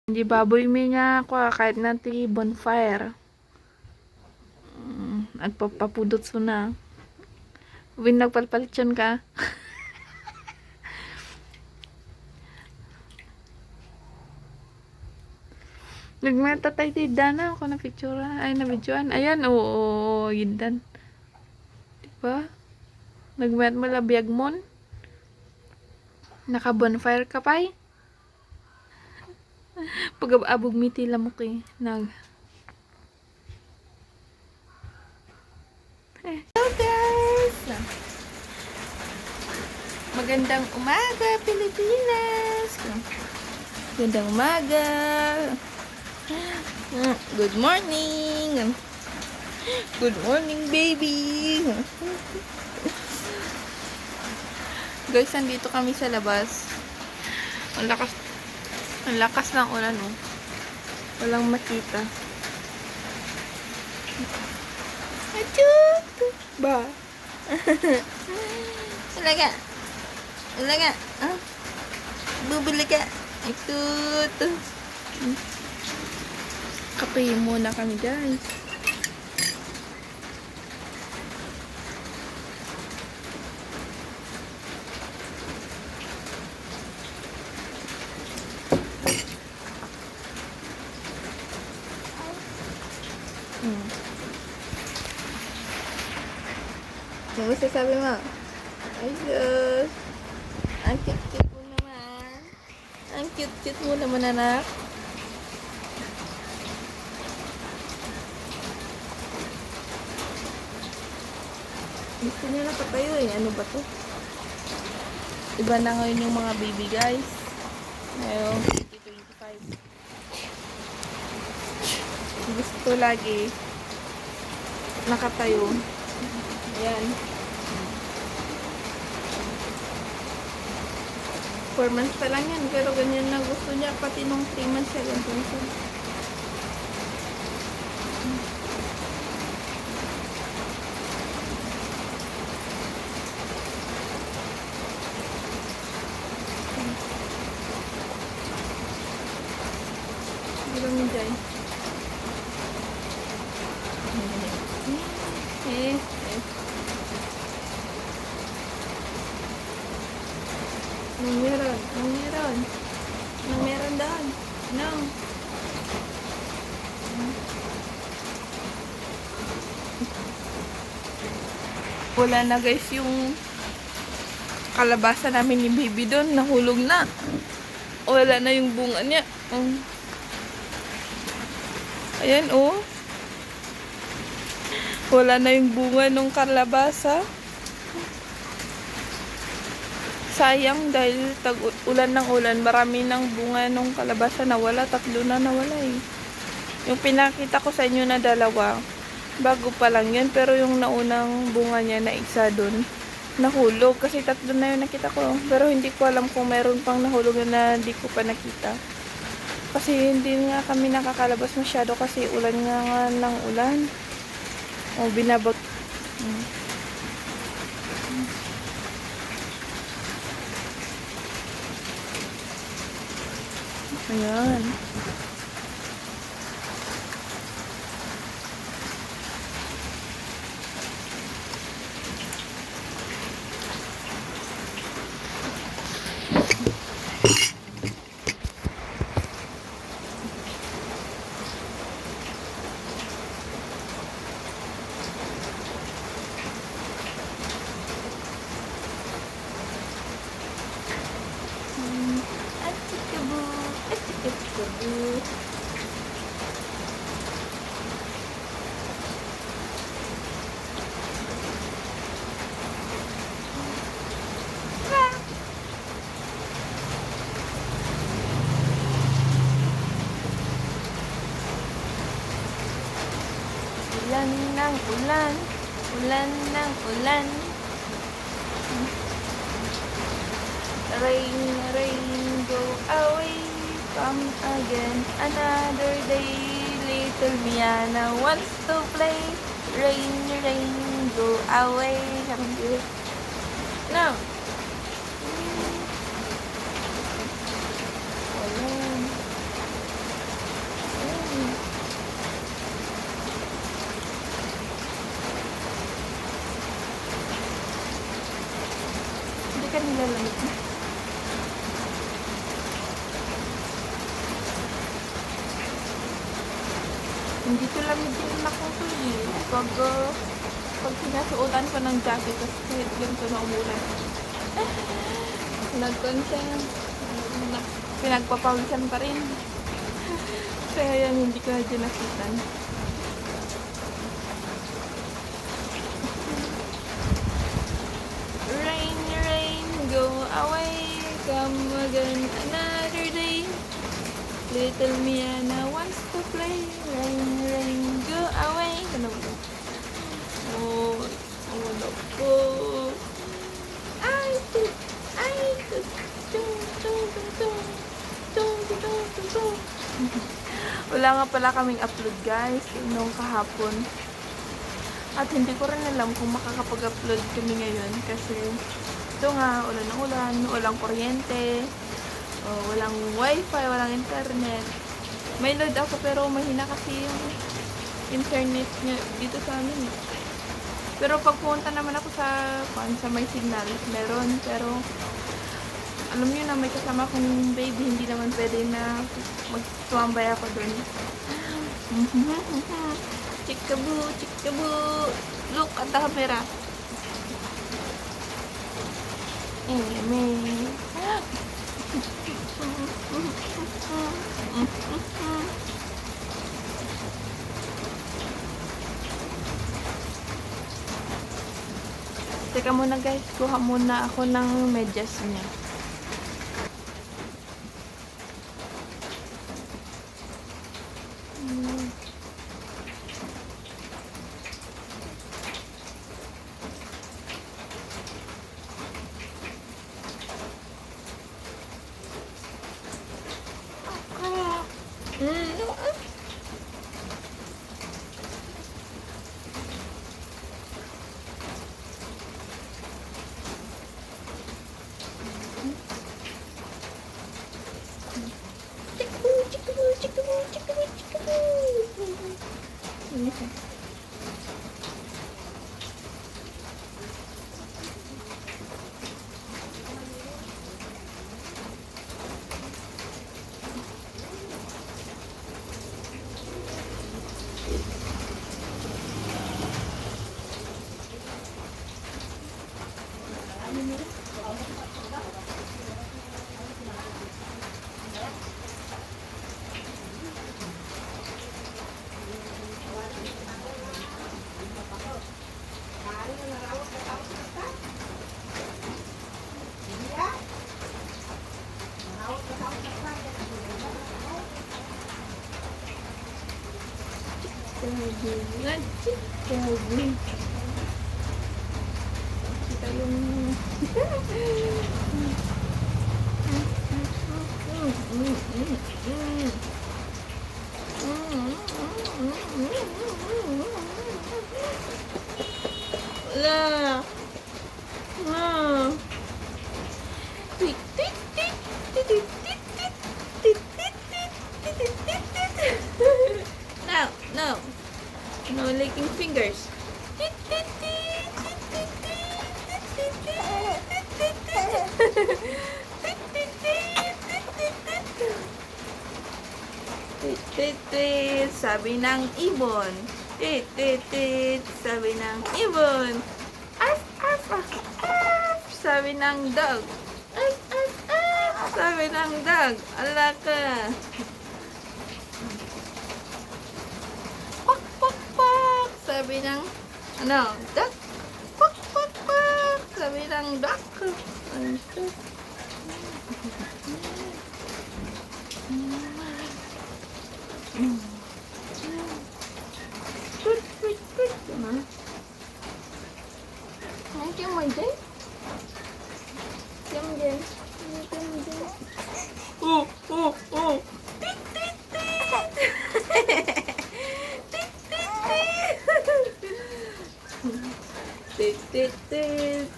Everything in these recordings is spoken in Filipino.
Hindi baboy mi nga ako kahit nati bonfire. Nagpapapudot so na. Win nagpalpalityon ka. Nagmeta tayo dana ako na picture. Ay na videoan. Ayan oo yindan. Diba? Nagmet mo labiyag mon. Naka bonfire ka pay. Pag-abog mitila mo kay nag. Hello guys! Magandang umaga Pilipinas! Magandang umaga! Good morning! Good morning baby! Guys, nandito kami sa labas. Ang lakas ng ulan oh. Walang makita. Achoo! Ba? Ulaga! Ulaga! Ah? Bubili ka! Ito! Kape muna kami guys. Ano masasabi mo? Ay, Diyos. Ang cute-cute mo naman. Ang cute-cute mo naman, anak. Gusto niya na patayo eh. Ano ba to? Iba na ngayon yung mga baby guys. Ngayon, 2025. Gusto lagi nakatayo. Ayan. 4 months pa lang yan. Pero ganyan na gusto niya. Pati nung 3 months siya. Ganito siya. Dito mo dyan. Nang meron doon. No. Wala na guys yung kalabasa namin ni baby doon. Nahulog na. Wala na yung bunga niya. Ayan oh. Wala na yung bunga ng kalabasa. Sayang dahil ulan ng ulan, marami ng bunga ng kalabasa nawala, 3 na nawala eh. Yung pinakita ko sa inyo na 2, bago pa lang yan, pero yung naunang bunga niya na isa dun, nahulog kasi 3 na yun nakita ko. Pero hindi ko alam kung meron pang nahulog na di ko pa nakita. Kasi hindi nga kami nakakalabas masyado kasi ulan nga ng ulan. O binabag. Ayan. Ulan ng ulan, ulan ng ulan. Rain, rain, go away, come again. Another day, little Miana wants to play. Rain, rain, go away. No. Ulan. lamig na. Hindi to lamig din ako to eh. Pag sinasuotan ko ng jacket, tapos kahit ganito na umulan. Nagkonsen. Pinagpapawisan pa rin. Kaya yan, hindi ko na dinakitan. Rain, rain, go away. Come again another day. Little Miana wants to play. Rain, rain, go away. Ano ba? Oh, ano po. Ay, wala nga pala kaming upload guys nung kahapon. At hindi ko rin alam kung makakapag-upload kami ngayon kasi ito nga, ulan ng ulan, walang kuryente, walang wifi, walang internet. May load ako pero mahina kasi yung internet niya dito sa amin. Pero pag pumunta naman ako sa may signal, meron. Pero alam niyo na may kasama akong baby, hindi naman pwede na magtuambay ako dun. Chikabu, chikabu. Look at the camera. Teka muna guys, kuha muna ako ng medyas niya. Kita yung no licking fingers. Sabi ng ibon. Sabi ng ibon. Arf, arf, arf, arf. Sabi ng dog. Arf, arf, arf. Sabi ng dog. Ala ka. Pak, pak, pak. Sabi ng duck. Pak, pak, pak. Sabi ng duck.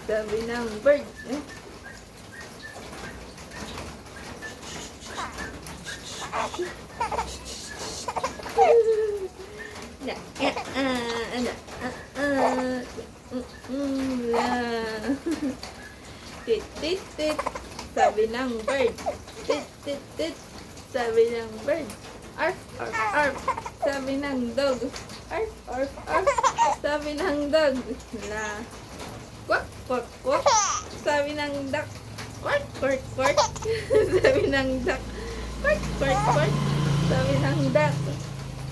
Sabi ng bird. ng bird. Tit, tit, tit. Sabi ng bird. Arf, arf, arf. Sabi ng dog. Arf, arf, arf. Sabi ng dog. La. Quack, quack, quack. Sabi ng duck. Quack, quack, quack. Sabi ng duck. Quack, quack, quack. Sabi ng duck.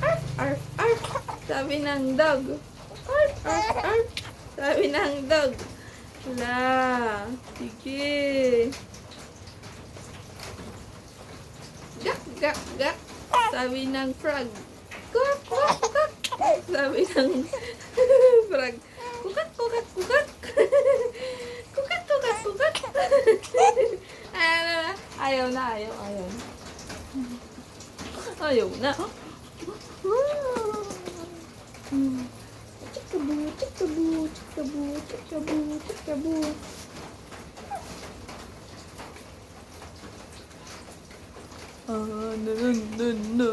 Arf, arf, arf. Sabi ng dog. Arf, arf, arf. Sabi ng dog. La. Sige. Gak, gak, gak. Sabi ng frog. Quack, quack, quack. Sabi ng frog. Kukat, kukat, kukat. Kukat, kukat, kukat. Ayaw na, ayaw, ayaw. Ayaw na. Chikabu, chikabu, chikabu, chikabu, chikabu. No, no, no, no.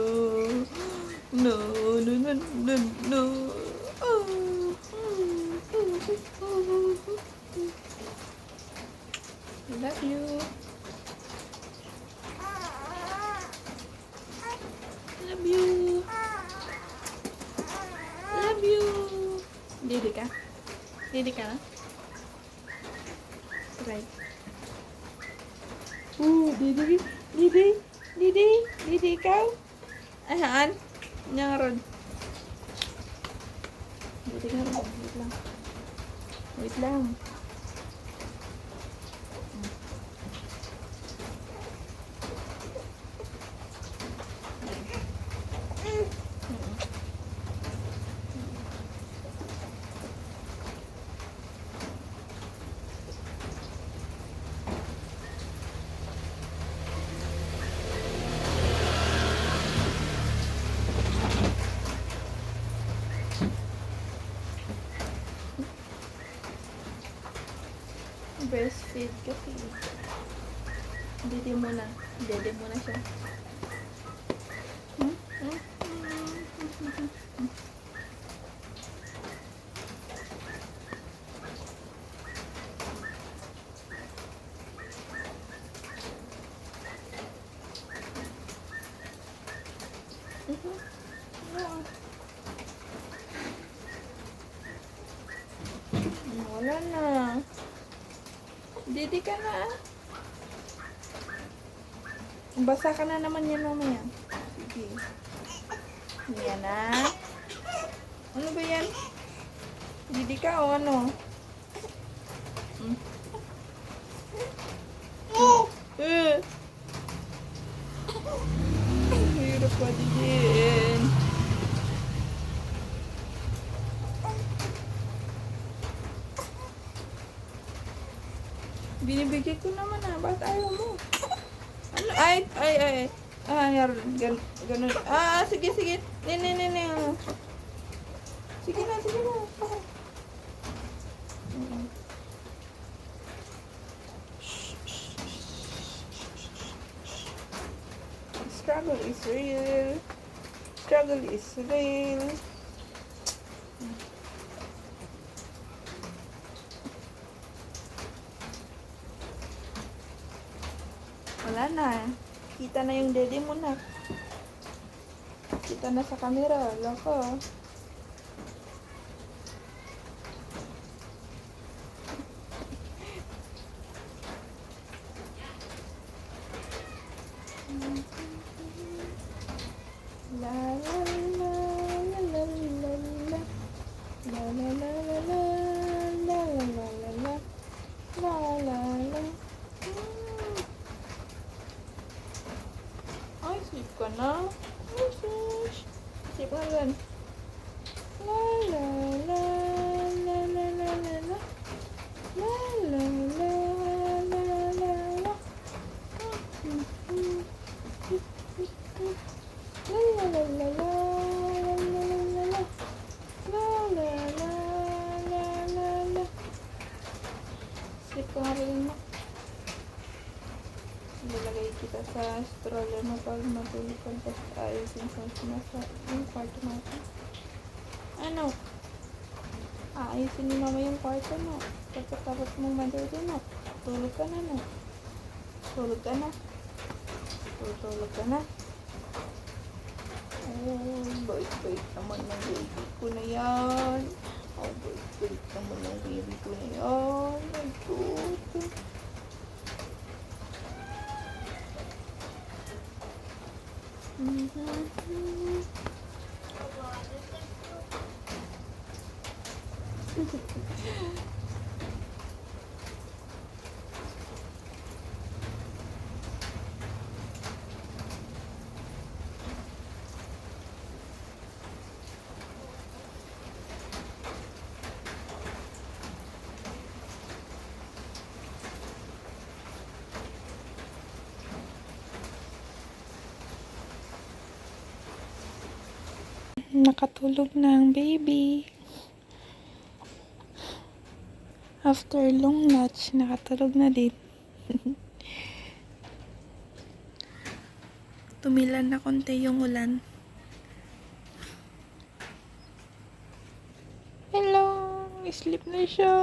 No, no, no, no, no. I love you. Love you. Love you. Didi ka? Didi ka na? Right. Didi. Didi. Didi. Didi ikaw? Ahaan? Yang ron. Didi ka ron. Wait lang. Wait lang. Breastfeed kasi. Dede mo na. Dede mo na siya. Wala na. Didi ka na. Basa ka na naman yan mamaya. Sige. Yan na. Ano ba yan? Didi ka o ano? Hirap pa didiin. Binibigay ko naman ba't ayaw mo? Ano? Ay. Ganun. Sige. Ne. Sige na. Struggle is real. Wala na. Kita na yung dede mo na. Kita na sa camera. Loko. La la la la la la la. La la la la la. La la la la la. La la la. Ay, sleep ka na. Ay, sis. Sleep ka rin. La la la la la la la la. La la la la la la. La la la la la. La la la la la la. Sleep ka rin na. Nilagay kita sa stroller mo pag matulog ka, tapos ayusin sa nasa yung kwarto natin. Ano? Ayusin ni mama yung kwarto mo. Tapos mong matulog, no? Tulog ka na, no? Tulog ka na. Tulog ka na. Oh, bait-bait naman ng baby ko na yan. Oh, bait-bait naman ng baby ko na yan. Ay, God. Nakatulog na ang baby. After long lunch, nakatulog na din. Tumilan na konti yung ulan. Hello! Sleep na siya.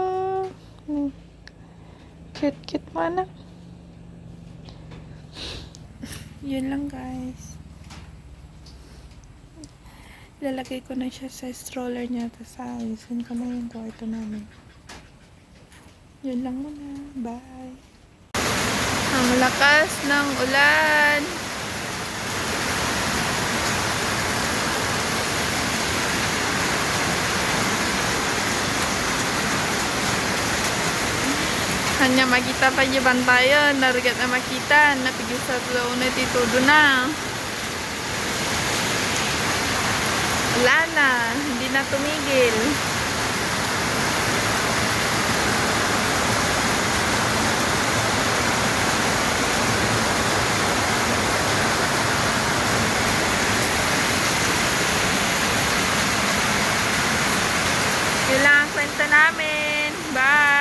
Cute mo, anak. Yun lang, guys. Lalagay ko na siya sa stroller niya, tapos ayusin ko na yung kwarto namin. Yun lang muna. Bye! Ang lakas ng ulan! Hanya makita pa yung bantayan, narigat na makita, napigil sa tulo na titudo na. Wala na, hindi na tumigil. Yun lang ang kwento namin. Bye!